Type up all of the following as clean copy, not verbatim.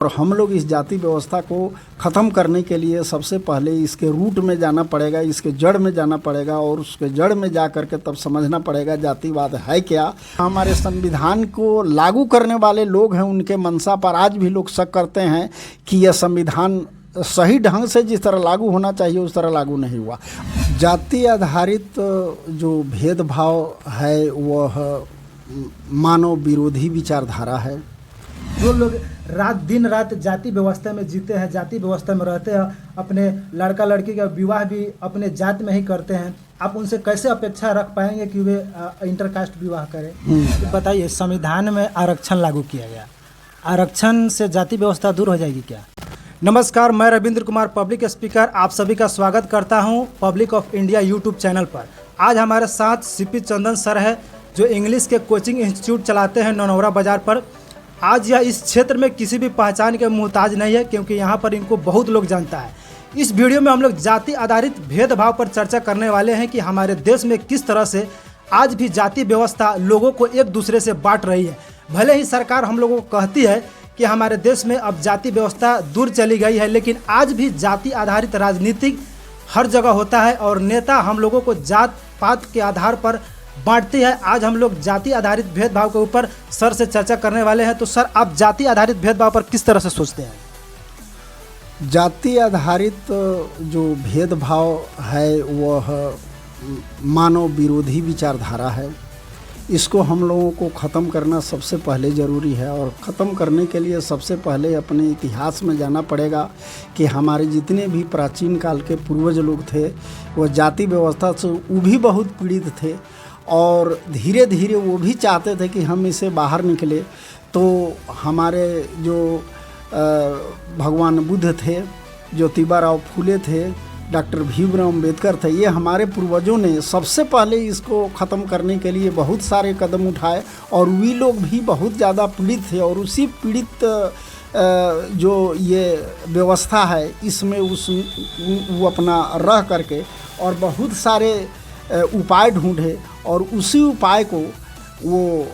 और हम लोग इस जाति व्यवस्था को ख़त्म करने के लिए सबसे पहले इसके रूट में जाना पड़ेगा, इसके जड़ में जाना पड़ेगा और उसके जड़ में जा करके तब समझना पड़ेगा जातिवाद है क्या। हमारे संविधान को लागू करने वाले लोग हैं, उनके मंशा पर आज भी लोग शक करते हैं कि यह संविधान सही ढंग से जिस तरह लागू होना चाहिए उस तरह लागू नहीं हुआ। जाति आधारित जो भेदभाव है वह मानव विरोधी विचारधारा है। जो लोग दिन रात जाति व्यवस्था में जीते हैं, जाति व्यवस्था में रहते हैं, अपने लड़का लड़की का विवाह भी अपने जात में ही करते हैं, आप उनसे कैसे अपेक्षा रख पाएंगे कि वे इंटरकास्ट विवाह करें? तो बताइए, संविधान में आरक्षण लागू किया गया, आरक्षण से जाति व्यवस्था दूर हो जाएगी क्या? नमस्कार, मैं रविंद्र कुमार पब्लिक स्पीकर आप सभी का स्वागत करता हूं public of India YouTube channel पर। आज हमारे साथ सीपी चंदन सर है जो इंग्लिश के कोचिंग इंस्टीट्यूट चलाते हैं नौनौरा बाज़ार पर। आज यह इस क्षेत्र में किसी भी पहचान के मुहताज नहीं है क्योंकि यहाँ पर इनको बहुत लोग जानता है। इस वीडियो में हम लोग जाति आधारित भेदभाव पर चर्चा करने वाले हैं कि हमारे देश में किस तरह से आज भी जाति व्यवस्था लोगों को एक दूसरे से बांट रही है। भले ही सरकार हम लोगों को कहती है कि हमारे देश में अब जाति व्यवस्था दूर चली गई है, लेकिन आज भी जाति आधारित राजनीतिक हर जगह होता है और नेता हम लोगों को जात पात के आधार पर बांटती है। आज हम लोग जाति आधारित भेदभाव के ऊपर सर से चर्चा करने वाले हैं। तो सर, आप जाति आधारित भेदभाव पर किस तरह से सोचते हैं? जाति आधारित जो भेदभाव है वह मानव विरोधी विचारधारा है। इसको हम लोगों को ख़त्म करना सबसे पहले ज़रूरी है और ख़त्म करने के लिए सबसे पहले अपने इतिहास में जाना पड़ेगा कि हमारे जितने भी प्राचीन काल के पूर्वज लोग थे वह जाति व्यवस्था से वो भी बहुत पीड़ित थे और धीरे धीरे वो भी चाहते थे कि हम इसे बाहर निकले। तो हमारे जो भगवान बुद्ध थे, ज्योतिबा फूले थे, डॉक्टर भीमराव अम्बेडकर थे, ये हमारे पूर्वजों ने सबसे पहले इसको ख़त्म करने के लिए बहुत सारे कदम उठाए और वे लोग भी बहुत ज़्यादा पीड़ित थे और उसी पीड़ित जो ये व्यवस्था है इसमें वो अपना रह करके और बहुत सारे उपाय ढूंढे और उसी उपाय को वो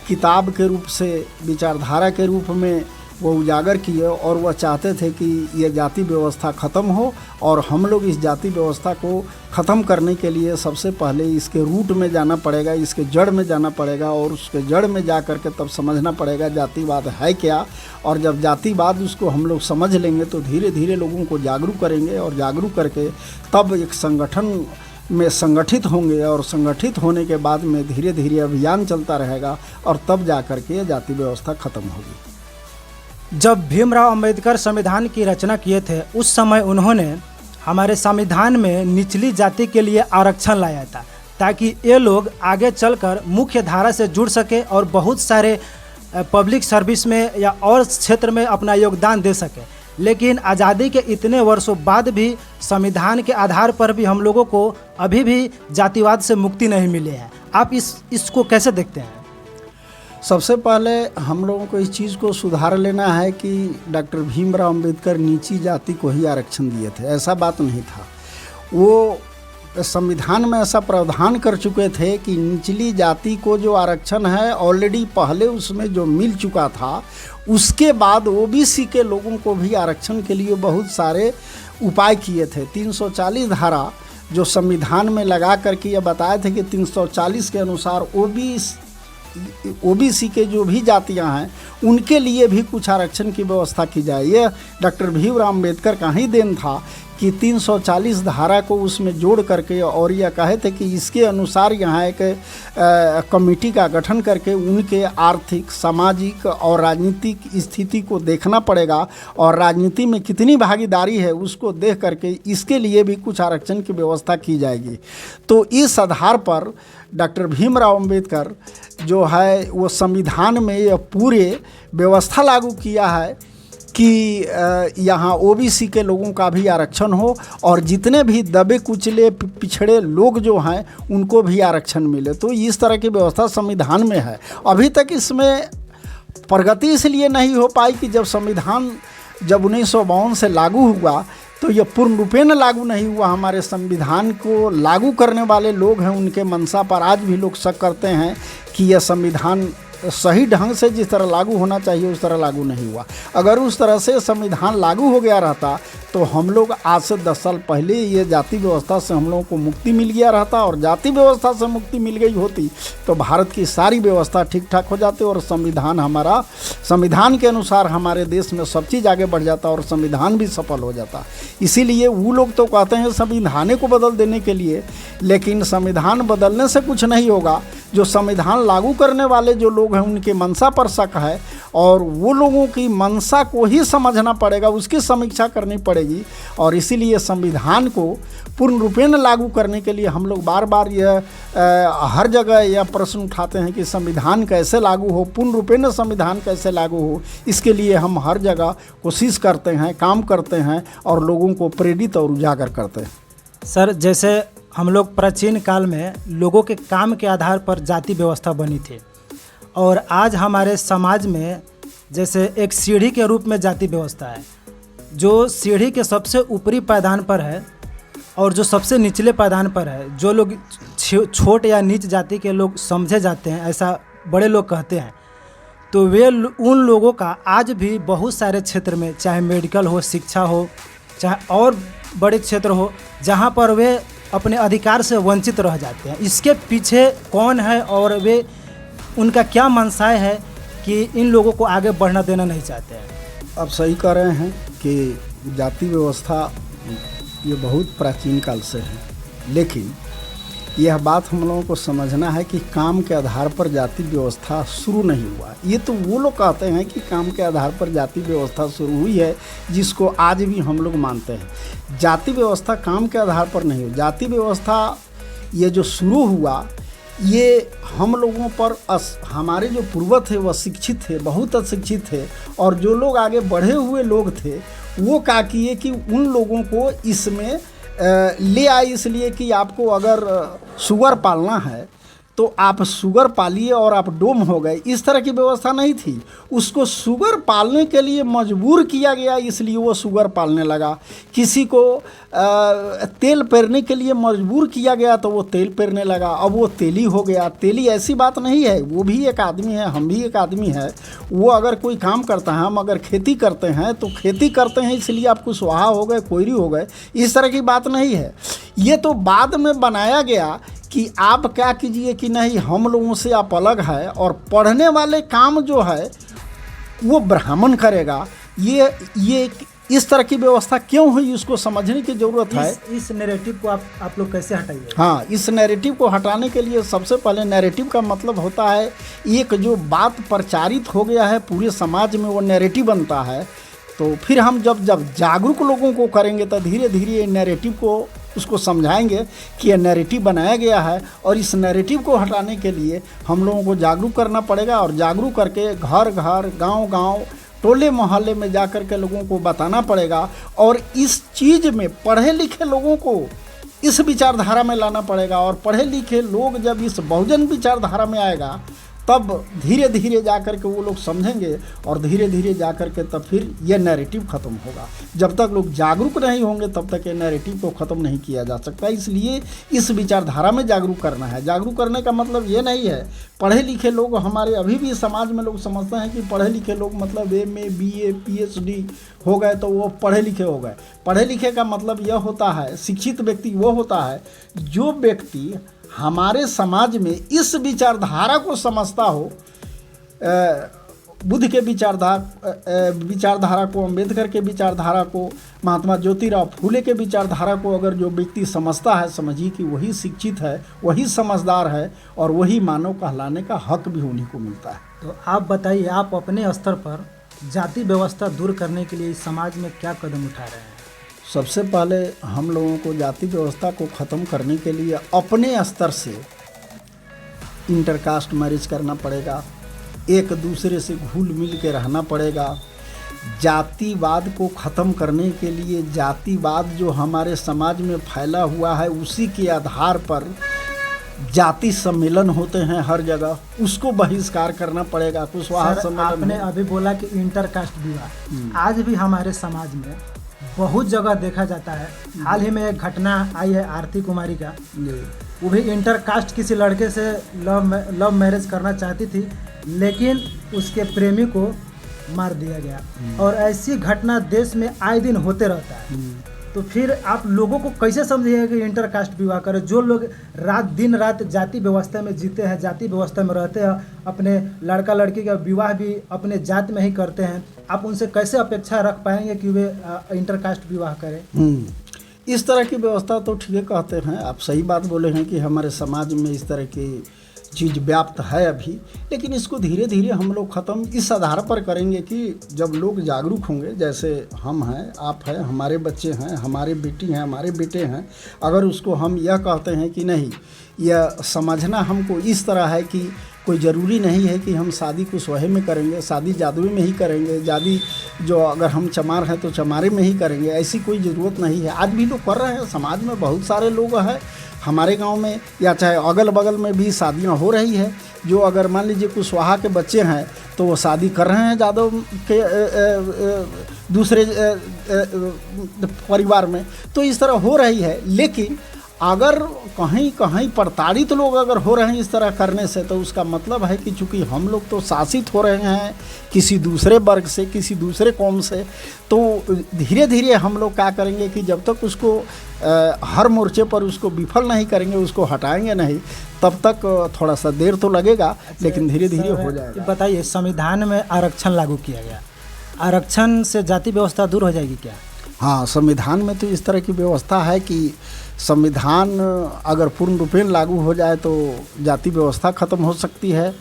किताब के रूप से, विचारधारा के रूप में वो उजागर किए और वह चाहते थे कि यह जाति व्यवस्था ख़त्म हो और हम लोग इस जाति व्यवस्था को ख़त्म करने के लिए सबसे पहले इसके रूट में जाना पड़ेगा, इसके जड़ में जाना पड़ेगा और उसके जड़ में जा कर के तब समझना पड़ेगा जातिवाद है क्या। और जब जातिवाद उसको हम लोग समझ लेंगे तो धीरे धीरे लोगों को जागरूक करेंगे और जागरूक करके तब एक संगठन में संगठित होंगे और संगठित होने के बाद में धीरे धीरे अभियान चलता रहेगा और तब जा कर के जाति व्यवस्था ख़त्म होगी। जब भीमराव अंबेडकर संविधान की रचना किए थे उस समय उन्होंने हमारे संविधान में निचली जाति के लिए आरक्षण लाया था ताकि ये लोग आगे चलकर मुख्य धारा से जुड़ सके और बहुत सारे पब्लिक सर्विस में या और क्षेत्र में अपना योगदान दे सके। लेकिन आज़ादी के इतने वर्षों बाद भी संविधान के आधार पर भी हम लोगों को अभी भी जातिवाद से मुक्ति नहीं मिली है। आप इसको कैसे देखते हैं? सबसे पहले हम लोगों को इस चीज़ को सुधार लेना है कि डॉक्टर भीमराव अम्बेडकर नीची जाति को ही आरक्षण दिए थे, ऐसा बात नहीं था। वो संविधान में ऐसा प्रावधान कर चुके थे कि निचली जाति को जो आरक्षण है ऑलरेडी पहले उसमें जो मिल चुका था, उसके बाद ओबीसी के लोगों को भी आरक्षण के लिए बहुत सारे उपाय किए थे। 340 धारा जो संविधान में लगा करके ये बताए थे कि 340 के अनुसार ओबीसी के जो भी जातियां हैं उनके लिए भी कुछ आरक्षण की व्यवस्था की जाए। ये डॉक्टर भीमराव अम्बेडकर का ही देन था कि 340 धारा को उसमें जोड़ करके और यह कहे थे कि इसके अनुसार यहाँ एक कमेटी का गठन करके उनके आर्थिक, सामाजिक और राजनीतिक स्थिति को देखना पड़ेगा और राजनीति में कितनी भागीदारी है उसको देख करके इसके लिए भी कुछ आरक्षण की व्यवस्था की जाएगी। तो इस आधार पर डॉक्टर भीमराव अम्बेडकर जो है वो संविधान में यह पूरे व्यवस्था लागू किया है कि यहाँ ओबीसी के लोगों का भी आरक्षण हो और जितने भी दबे कुचले पिछड़े लोग जो हैं उनको भी आरक्षण मिले। तो इस तरह की व्यवस्था संविधान में है। अभी तक इसमें प्रगति इसलिए नहीं हो पाई कि जब संविधान 1952 से लागू हुआ तो ये पूर्ण रूपेण लागू नहीं हुआ। हमारे संविधान को लागू करने वाले लोग हैं, उनके मंशा पर आज भी लोग शक करते हैं कि यह संविधान सही ढंग से जिस तरह लागू होना चाहिए उस तरह लागू नहीं हुआ। अगर उस तरह से संविधान लागू हो गया रहता तो हम लोग आज से 10 साल पहले ये जाति व्यवस्था से हम लोगों को मुक्ति मिल गया रहता, और जाति व्यवस्था से मुक्ति मिल गई होती तो भारत की सारी व्यवस्था ठीक ठाक हो जाती और संविधान के अनुसार हमारे देश में सब चीज़ आगे बढ़ जाता और संविधान भी सफल हो जाता। इसीलिए वो लोग तो कहते हैं संविधान को बदल देने के लिए, लेकिन संविधान बदलने से कुछ नहीं होगा। जो संविधान लागू करने वाले जो लोग हैं उनके मंशा पर शक है, और वो लोगों की मंशा को ही समझना पड़ेगा, उसकी समीक्षा करनी पड़ेगी। और इसीलिए संविधान को पूर्ण रूपेण लागू करने के लिए हम लोग बार बार यह हर जगह यह प्रश्न उठाते हैं कि संविधान कैसे लागू हो, पूर्ण रूपेण संविधान कैसे लागू हो। इसके लिए हम हर जगह कोशिश करते हैं, काम करते हैं और लोगों को प्रेरित और उजागर करते हैं। सर, जैसे हम लोग प्राचीन काल में लोगों के काम के आधार पर जाति व्यवस्था बनी थी, और आज हमारे समाज में जैसे एक सीढ़ी के रूप में जाति व्यवस्था है, जो सीढ़ी के सबसे ऊपरी पायदान पर है और जो सबसे निचले पायदान पर है। जो लोग छोट या नीच जाति के लोग समझे जाते हैं, ऐसा बड़े लोग कहते हैं, तो वे उन लोगों का आज भी बहुत सारे क्षेत्र में, चाहे मेडिकल हो, शिक्षा हो, चाहे और बड़े क्षेत्र हो, जहाँ पर वे अपने अधिकार से वंचित रह जाते हैं। इसके पीछे कौन है और वे उनका क्या मंशा है कि इन लोगों को आगे बढ़ना देना नहीं चाहते हैं? आप सही कह रहे हैं कि जाति व्यवस्था ये बहुत प्राचीन काल से है, लेकिन यह बात हम लोगों को समझना है कि काम के आधार पर जाति व्यवस्था शुरू नहीं हुआ। ये तो वो लोग कहते हैं कि काम के आधार पर जाति व्यवस्था शुरू हुई है, जिसको आज भी हम लोग मानते हैं। जाति व्यवस्था काम के आधार पर नहीं हुई। जाति व्यवस्था ये जो शुरू हुआ, ये हम लोगों पर हमारे जो पूर्वज थे वह शिक्षित थे, बहुत अशिक्षित थे, और जो लोग आगे बढ़े हुए लोग थे वो क्या किए कि उन लोगों को इसमें ले आए, इसलिए कि आपको अगर सुअर पालना है तो आप सुअर पालिए और आप डोम हो गए। इस तरह की व्यवस्था नहीं थी। उसको सुअर पालने के लिए मजबूर किया गया, इसलिए वो सुअर पालने लगा। किसी को तेल पेरने के लिए मजबूर किया गया तो वो तेल पेरने लगा, अब वो तेली हो गया। तेली ऐसी बात नहीं है, वो भी एक आदमी है, हम भी एक आदमी है। वो अगर कोई काम करता है, हम अगर खेती करते हैं तो खेती करते हैं इसलिए आप कुशवाहा हो गए, कोयरी हो गए, इस तरह की बात नहीं है। ये तो बाद में बनाया गया कि आप क्या कीजिए कि नहीं, हम लोगों से आप अलग है, और पढ़ने वाले काम जो है वो ब्राह्मण करेगा। ये इस तरह की व्यवस्था क्यों हुई, उसको समझने की ज़रूरत है। इस नैरेटिव को आप लोग कैसे हटाइए? हाँ, इस नैरेटिव को हटाने के लिए सबसे पहले, नैरेटिव का मतलब होता है एक जो बात प्रचारित हो गया है पूरे समाज में, वो नैरेटिव बनता है। तो फिर हम जब जागरूक लोगों को करेंगे तो धीरे धीरे ये नैरेटिव को उसको समझाएंगे कि यह नैरेटिव बनाया गया है, और इस नैरेटिव को हटाने के लिए हम लोगों को जागरूक करना पड़ेगा। और जागरूक करके घर घर, गांव गांव, टोले मोहल्ले में जाकर के लोगों को बताना पड़ेगा, और इस चीज़ में पढ़े लिखे लोगों को इस विचारधारा में लाना पड़ेगा। और पढ़े लिखे लोग जब इस बहुजन विचारधारा में आएगा तब धीरे धीरे जा कर के वो लोग समझेंगे, और धीरे धीरे जा कर के तब फिर ये नैरेटिव ख़त्म होगा। जब तक लोग जागरूक नहीं होंगे तब तक ये नैरेटिव को ख़त्म नहीं किया जा सकता। इसलिए इस विचारधारा में जागरूक करना है। जागरूक करने का मतलब ये नहीं है, पढ़े लिखे लोग हमारे अभी भी समाज में लोग समझते हैं कि पढ़े लिखे लोग मतलब MA BA PhD हो गए तो वो पढ़े लिखे हो गए। पढ़े लिखे का मतलब यह होता है, शिक्षित व्यक्ति वो होता है जो व्यक्ति हमारे समाज में इस विचारधारा को समझता हो, बुद्ध के विचारधारा को, अम्बेडकर के विचारधारा को, महात्मा ज्योतिराव फूले के विचारधारा को अगर जो व्यक्ति समझता है, समझिए कि वही शिक्षित है, वही समझदार है, और वही मानव कहलाने का हक भी उन्हीं को मिलता है। तो आप बताइए, आप अपने स्तर पर जाति व्यवस्था दूर करने के लिए इस समाज में क्या कदम उठा रहे हैं? सबसे पहले हम लोगों को जाति व्यवस्था को ख़त्म करने के लिए अपने स्तर से इंटरकास्ट मैरिज करना पड़ेगा, एक दूसरे से घुल मिल के रहना पड़ेगा। जातिवाद को ख़त्म करने के लिए, जातिवाद जो हमारे समाज में फैला हुआ है उसी के आधार पर जाति सम्मेलन होते हैं हर जगह, उसको बहिष्कार करना पड़ेगा। कुशवाहा सम्मेलन आपने अभी बोला कि इंटरकास्ट विवाह आज भी हमारे समाज में बहुत जगह देखा जाता है। हाल ही में एक घटना आई है आरती कुमारी का, वो भी इंटरकास्ट किसी लड़के से लव मैरिज करना चाहती थी, लेकिन उसके प्रेमी को मार दिया गया। और ऐसी घटना देश में आए दिन होते रहता है। तो फिर आप लोगों को कैसे समझिएगा कि इंटरकास्ट विवाह करें? जो लोग दिन रात जाति व्यवस्था में जीते हैं, जाति व्यवस्था में रहते हैं, अपने लड़का लड़की का विवाह भी अपने जात में ही करते हैं, आप उनसे कैसे अपेक्षा रख पाएंगे कि वे इंटरकास्ट विवाह करें? इस तरह की व्यवस्था तो ठीक है कहते हैं, आप सही बात बोले हैं कि हमारे समाज में इस तरह की चीज़ व्याप्त है अभी, लेकिन इसको धीरे धीरे हम लोग ख़त्म इस आधार पर करेंगे कि जब लोग जागरूक होंगे, जैसे हम हैं, आप हैं, हमारे बच्चे हैं, हमारे बेटी हैं, हमारे बेटे हैं, अगर उसको हम यह कहते हैं कि नहीं, यह समझना हमको इस तरह है कि कोई ज़रूरी नहीं है कि हम शादी कुशवाहे में करेंगे, शादी जादुई में ही करेंगे, शादी जो अगर हम चमार हैं तो चमारे में ही करेंगे, ऐसी कोई ज़रूरत नहीं है। आज भी लोग कर रहे हैं, समाज में बहुत सारे लोग हैं, हमारे गांव में या चाहे अगल बगल में भी शादियां हो रही है। जो अगर मान लीजिए कुशवाहा के बच्चे हैं तो वो शादी कर रहे हैं यादव के दूसरे परिवार में, तो इस तरह हो रही है। लेकिन अगर कहीं कहीं प्रताड़ित लोग अगर हो रहे हैं इस तरह करने से, तो उसका मतलब है कि चूँकि हम लोग तो शासित हो रहे हैं किसी दूसरे वर्ग से, किसी दूसरे कौम से, तो धीरे धीरे हम लोग क्या करेंगे कि जब तक उसको हर मोर्चे पर उसको विफल नहीं करेंगे, उसको हटाएंगे नहीं, तब तक थोड़ा सा देर तो लगेगा, लेकिन धीरे धीरे हो जाएगा। बताइए, संविधान में आरक्षण लागू किया गया, आरक्षण से जाति व्यवस्था दूर हो जाएगी क्या? हाँ, संविधान में तो इस तरह की व्यवस्था है कि संविधान अगर पूर्ण रूपेण लागू हो जाए तो जाति व्यवस्था खत्म हो सकती है,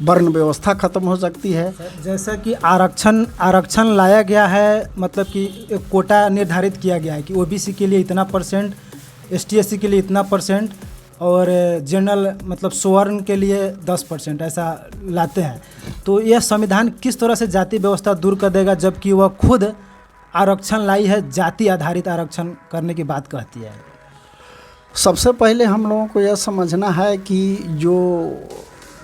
वर्ण व्यवस्था खत्म हो सकती है। जैसा कि आरक्षण लाया गया है, मतलब कि एक कोटा निर्धारित किया गया है कि ओबीसी के लिए इतना %, ST SC के लिए इतना %, और जनरल मतलब स्वर्ण के लिए 10%, ऐसा लाते हैं। तो यह संविधान किस तरह से जाति व्यवस्था दूर कर देगा, जबकि वह खुद आरक्षण लाई है, जाति आधारित आरक्षण करने की बात कहती है? सबसे पहले हम लोगों को यह समझना है कि जो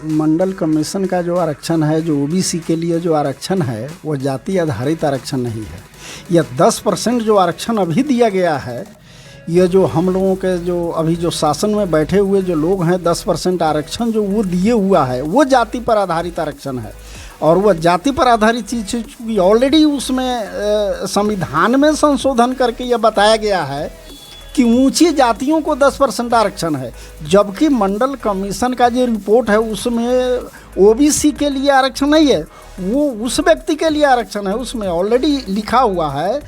मंडल कमीशन का जो आरक्षण है, जो ओबीसी के लिए जो आरक्षण है, वो जाति आधारित आरक्षण नहीं है। यह 10% जो आरक्षण अभी दिया गया है, ये जो हम लोगों के जो अभी जो शासन में बैठे हुए जो लोग हैं, 10% आरक्षण जो वो दिए हुआ है, वो जाति पर आधारित आरक्षण है। और वह जाति पर आधारित चीज़ ऑलरेडी उसमें संविधान में संशोधन करके यह बताया गया है कि ऊंची जातियों को 10% आरक्षण है, जबकि मंडल कमीशन का जो रिपोर्ट है उसमें ओबीसी के लिए आरक्षण नहीं है, वो उस व्यक्ति के लिए आरक्षण है। उसमें ऑलरेडी लिखा हुआ है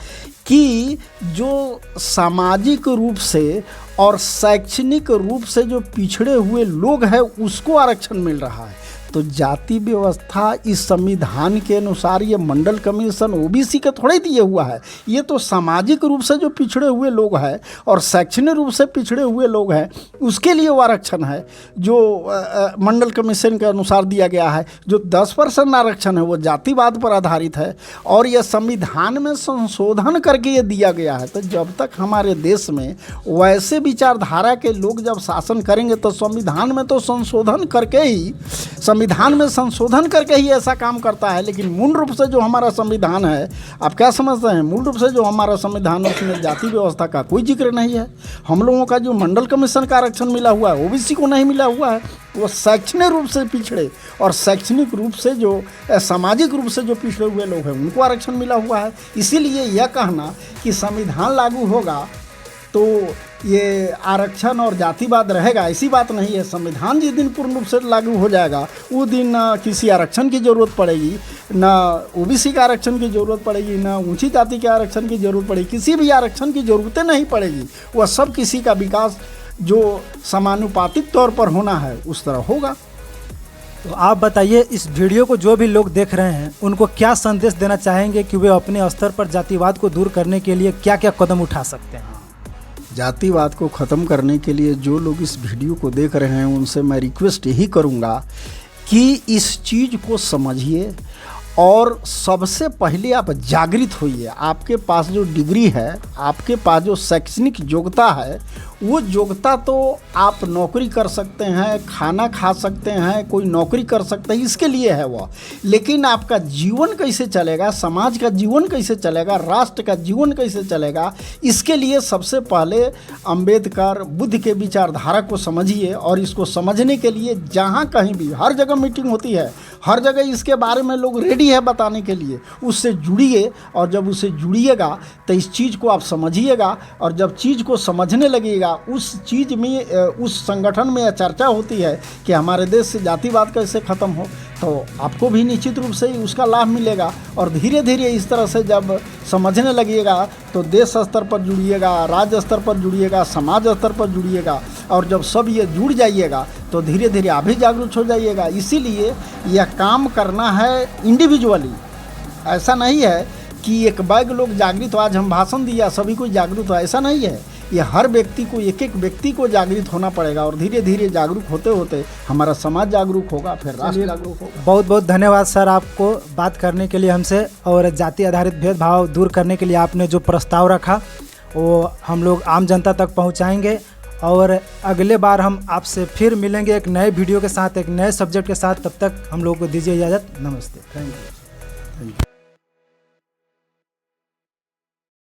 कि जो सामाजिक रूप से और शैक्षणिक रूप से जो पिछड़े हुए लोग हैं उसको आरक्षण मिल रहा है। तो जाति व्यवस्था इस संविधान के अनुसार ये मंडल कमीशन ओबीसी के थोड़े दिए हुआ है, ये तो सामाजिक रूप से जो पिछड़े हुए लोग हैं और शैक्षणिक रूप से पिछड़े हुए लोग हैं उसके लिए वो आरक्षण है जो मंडल कमीशन के अनुसार दिया गया है। जो 10% आरक्षण है वो जातिवाद पर आधारित है और यह संविधान में संशोधन करके ये दिया गया है। तो जब तक हमारे देश में वैसे विचारधारा के लोग जब शासन करेंगे तो संविधान में तो संशोधन करके ही संविधान में संशोधन करके ही ऐसा काम करता है। लेकिन मूल रूप से जो हमारा संविधान है, आप क्या समझते हैं, मूल रूप से जो हमारा संविधान है उसमें जाति व्यवस्था का कोई जिक्र नहीं है। हम लोगों का जो मंडल कमीशन का आरक्षण मिला हुआ है ओबीसी को नहीं मिला हुआ है, वो शैक्षणिक रूप से पिछड़े और शैक्षणिक रूप से जो सामाजिक रूप से जो पिछड़े हुए लोग हैं उनको आरक्षण मिला हुआ है। इसीलिए यह कहना कि संविधान लागू होगा तो ये आरक्षण और जातिवाद रहेगा, ऐसी बात नहीं है। संविधान जिस दिन पूर्ण रूप से लागू हो जाएगा उस दिन ना किसी आरक्षण की ज़रूरत पड़ेगी, ना ओबीसी का आरक्षण की ज़रूरत पड़ेगी, ना ऊंची जाति के आरक्षण की ज़रूरत पड़ेगी, किसी भी आरक्षण की ज़रूरतें नहीं पड़ेगी। वह सब किसी का विकास जो समानुपातिक तौर पर होना है उस तरह होगा। तो आप बताइए, इस वीडियो को जो भी लोग देख रहे हैं उनको क्या संदेश देना चाहेंगे कि वे अपने स्तर पर जातिवाद को दूर करने के लिए क्या क्या कदम उठा सकते हैं? जातिवाद को ख़त्म करने के लिए जो लोग इस वीडियो को देख रहे हैं उनसे मैं रिक्वेस्ट यही करूंगा कि इस चीज़ को समझिए और सबसे पहले आप जागृत होइए। आपके पास जो डिग्री है, आपके पास जो शैक्षणिक योग्यता है वो योग्यता तो आप नौकरी कर सकते हैं, खाना खा सकते हैं, कोई नौकरी कर सकते हैं, इसके लिए है वह। लेकिन आपका जीवन कैसे चलेगा, समाज का जीवन कैसे चलेगा, राष्ट्र का जीवन कैसे चलेगा, इसके लिए सबसे पहले अंबेडकर बुद्ध के विचारधारा को समझिए। और इसको समझने के लिए जहाँ कहीं भी हर जगह मीटिंग होती है, हर जगह इसके बारे में लोग रेडी है बताने के लिए, उससे जुड़िए। और जब उससे जुड़िएगा तो इस चीज़ को आप समझिएगा, और जब चीज़ को समझने लगिएगा, उस चीज़ में उस संगठन में यह चर्चा होती है कि हमारे देश से जातिवाद कैसे ख़त्म हो, तो आपको भी निश्चित रूप से ही उसका लाभ मिलेगा। और धीरे धीरे इस तरह से जब समझने लगिएगा तो देश स्तर पर जुड़िएगा, राज्य स्तर पर जुड़िएगा, समाज स्तर पर जुड़िएगा, और जब सब ये जुड़ जाइएगा तो धीरे धीरे आप भी जागरूक हो जाइएगा। इसीलिए यह काम करना है इंडिविजुअली। ऐसा नहीं है कि एक बैग लोग जागृत हो, आज हम भाषण दिया सभी को जागरूक हो, ऐसा नहीं है। ये हर व्यक्ति को, एक एक व्यक्ति को जागृत होना पड़ेगा, और धीरे धीरे जागरूक होते होते हमारा समाज जागरूक होगा, फिर राष्ट्र जागरूक होगा। बहुत बहुत धन्यवाद सर आपको बात करने के लिए हमसे, और जाति आधारित भेदभाव दूर करने के लिए आपने जो प्रस्ताव रखा वो हम लोग आम जनता तक पहुंचाएंगे। और अगले बार हम आपसे फिर मिलेंगे एक नए वीडियो के साथ, एक नए सब्जेक्ट के साथ। तब तक हम लोग को दीजिए इजाज़त। नमस्ते। Thank you.